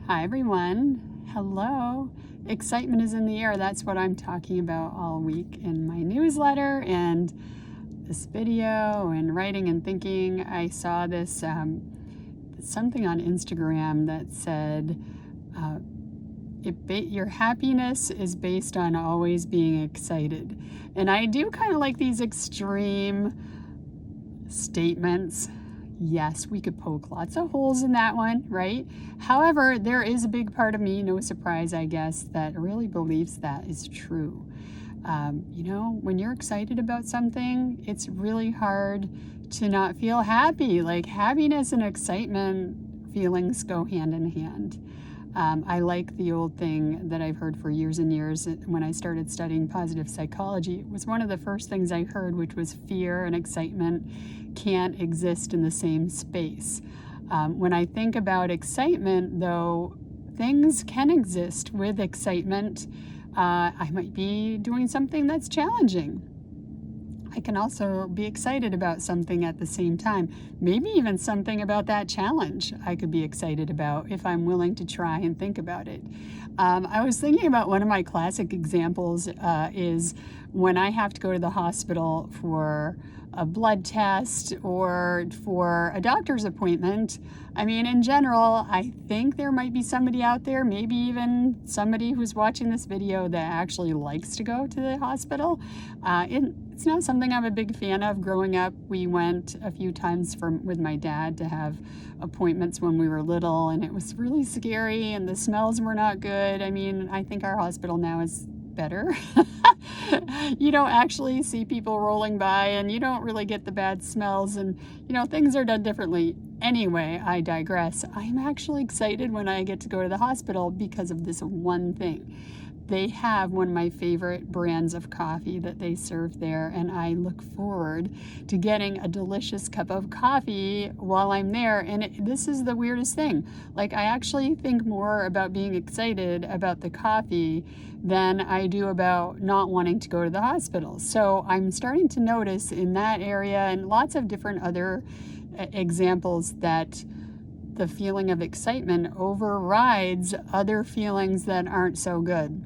Hi, everyone. Hello. Excitement is in the air. That's what I'm talking about all week in my newsletter and this video and writing and thinking. I saw this something on Instagram that said your happiness is based on always being excited. And I do kind of like these extreme statements. Yes, we could poke lots of holes in that one, right? However, there is a big part of me, no surprise, I guess, that really believes that is true. When you're excited about something, it's really hard to not feel happy. Like happiness and excitement feelings go hand in hand. I like the old thing that I've heard for years and years when I started studying positive psychology. It was one of the first things I heard, which was fear and excitement can't exist in the same space. When I think about excitement, though, things can exist with excitement. I might be doing something that's challenging. I can also be excited about something at the same time. Maybe even something about that challenge I could be excited about if I'm willing to try and think about it. I was thinking about one of my classic examples is when I have to go to the hospital for a blood test or for a doctor's appointment. I mean, in general, I think there might be somebody out there, maybe even somebody who's watching this video that actually likes to go to the hospital. It's not something I'm a big fan of. Growing up, we went a few times with my dad to have appointments when we were little, and it was really scary, and the smells were not good. I mean, I think our hospital now is better. You don't actually see people rolling by, and you don't really get the bad smells, and things are done differently. Anyway, I digress. I'm actually excited when I get to go to the hospital because of this one thing. They have one of my favorite brands of coffee that they serve there, and I look forward to getting a delicious cup of coffee while I'm there. And this is the weirdest thing. Like, I actually think more about being excited about the coffee than I do about not wanting to go to the hospital. So I'm starting to notice in that area and lots of different other examples that the feeling of excitement overrides other feelings that aren't so good.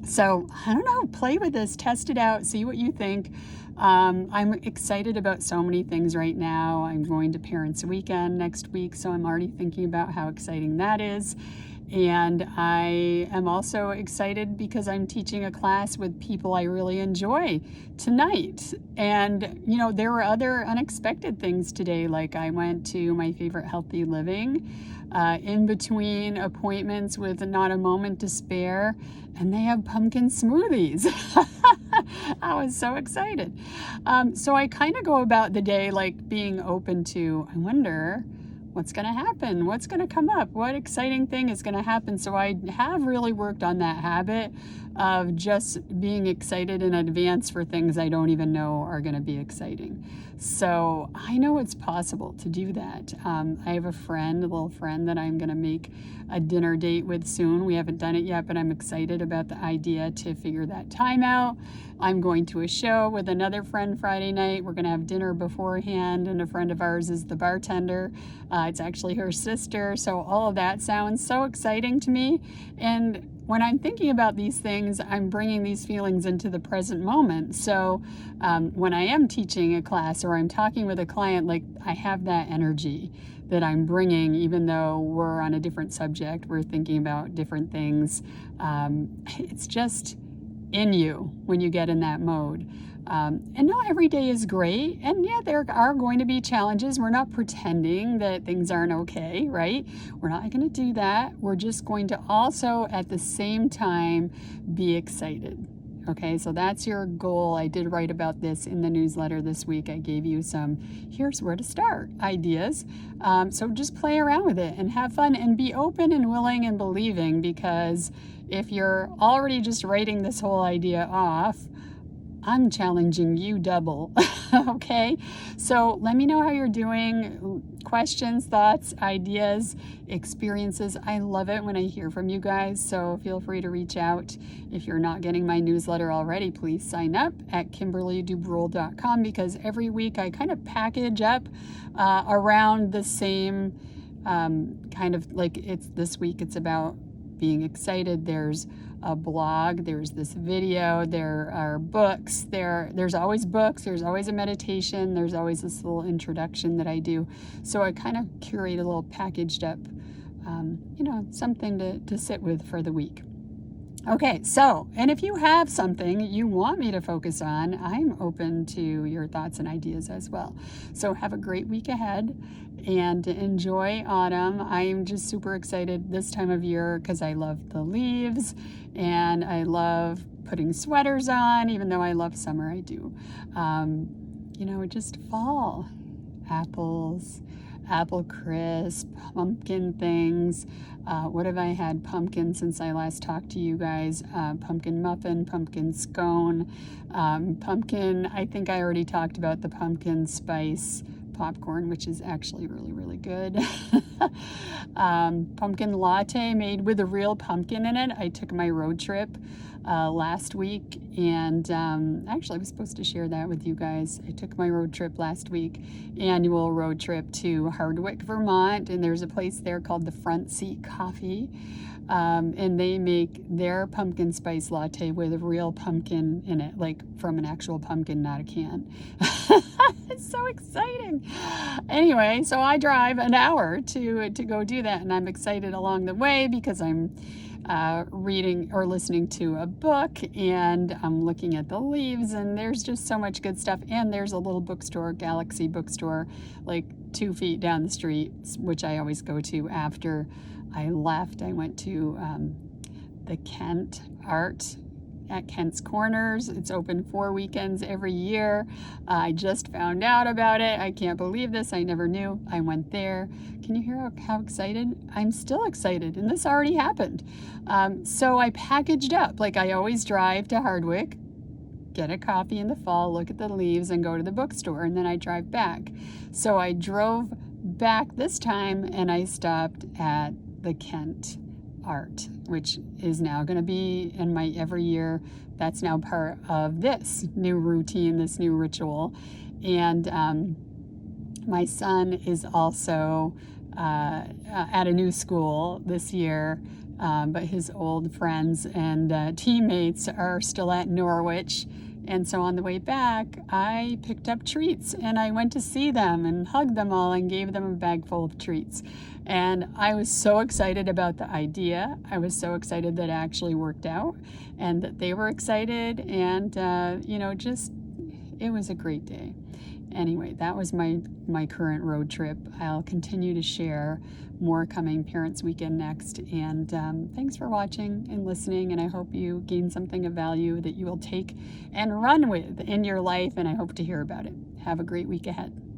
So I don't know, play with this, test it out, see what you think. I'm excited about so many things right now. I'm going to Parents Weekend next week, so I'm already thinking about how exciting that is. And I am also excited because I'm teaching a class with people I really enjoy tonight. And, there were other unexpected things today. Like I went to my favorite Healthy Living in between appointments with not a moment to spare, and they have pumpkin smoothies. I was so excited. So I kind of go about the day like being open to, I wonder what's going to happen, what's going to come up, what exciting thing is going to happen. So I have really worked on that habit of just being excited in advance for things I don't even know are going to be exciting. So I know it's possible to do that. I have a little friend that I'm going to make a dinner date with soon. We haven't done it yet, but I'm excited about the idea to figure that time out. I'm going to a show with another friend Friday night. We're going to have dinner beforehand, and a friend of ours is the bartender. It's actually her sister. So all of that sounds so exciting to me. And when I'm thinking about these things, I'm bringing these feelings into the present moment. So when I am teaching a class or I'm talking with a client, like I have that energy that I'm bringing, even though we're on a different subject, we're thinking about different things. It's just in you when you get in that mode. And not every day is great. And yeah, there are going to be challenges. We're not pretending that things aren't okay, right? We're not going to do that. We're just going to also at the same time be excited. Okay, so that's your goal. I did write about this in the newsletter this week. I gave you some here's where to start ideas. So just play around with it and have fun and be open and willing and believing, because if you're already just writing this whole idea off, I'm challenging you double. Okay, so let me know how you're doing. Questions, thoughts, ideas, experiences. I love it when I hear from you guys, so feel free to reach out. If you're not getting my newsletter already, please sign up at KimberlyDubreuil.com, because every week I kind of package up around the same kind of like it's this week, it's about being excited. There's a blog, there's this video, there are books, there's always books, there's always a meditation, there's always this little introduction that I do. So I kind of curate a little packaged up, something to sit with for the week. Okay, so, and if you have something you want me to focus on, I'm open to your thoughts and ideas as well. So have a great week ahead and enjoy autumn. I'm just super excited this time of year because I love the leaves and I love putting sweaters on, even though I love summer, I do. Just fall. Apples, apple crisp, pumpkin things. What have I had? Pumpkin since I last talked to you guys. Pumpkin muffin, pumpkin scone, pumpkin. I think I already talked about the pumpkin spice popcorn, which is actually really, really good. Pumpkin latte made with a real pumpkin in it. I took my road trip last week, and actually I was supposed to share that with you guys. I took my road trip last week, annual road trip to Hardwick, Vermont, and there's a place there called the Front Seat Coffee, and they make their pumpkin spice latte with a real pumpkin in it, like from an actual pumpkin, not a can. It's so exciting. Anyway, so I drive an hour to go do that, and I'm excited along the way because I'm reading or listening to a book, and I'm looking at the leaves, and there's just so much good stuff. And there's a little bookstore, Galaxy Bookstore, like 2 feet down the street, which I always go to after I left. I went to the Kent Art at Kent's Corners. It's open 4 weekends every year. I just found out about it. I can't believe this. I never knew. I went there. Can you hear how excited? I'm still excited, and this already happened. So I packaged up, like I always drive to Hardwick, get a coffee in the fall, look at the leaves, and go to the bookstore, and then I drive back. So I drove back this time, and I stopped at the Kent Art, which is now going to be in my every year. That's now part of this new routine, this new ritual. And my son is also at a new school this year, but his old friends and teammates are still at Norwich. And so on the way back, I picked up treats, and I went to see them and hugged them all and gave them a bag full of treats. And I was so excited about the idea. I was so excited that it actually worked out and that they were excited. And, it was a great day. Anyway, that was my current road trip. I'll continue to share more coming Parents Weekend next. And thanks for watching and listening. And I hope you gain something of value that you will take and run with in your life. And I hope to hear about it. Have a great week ahead.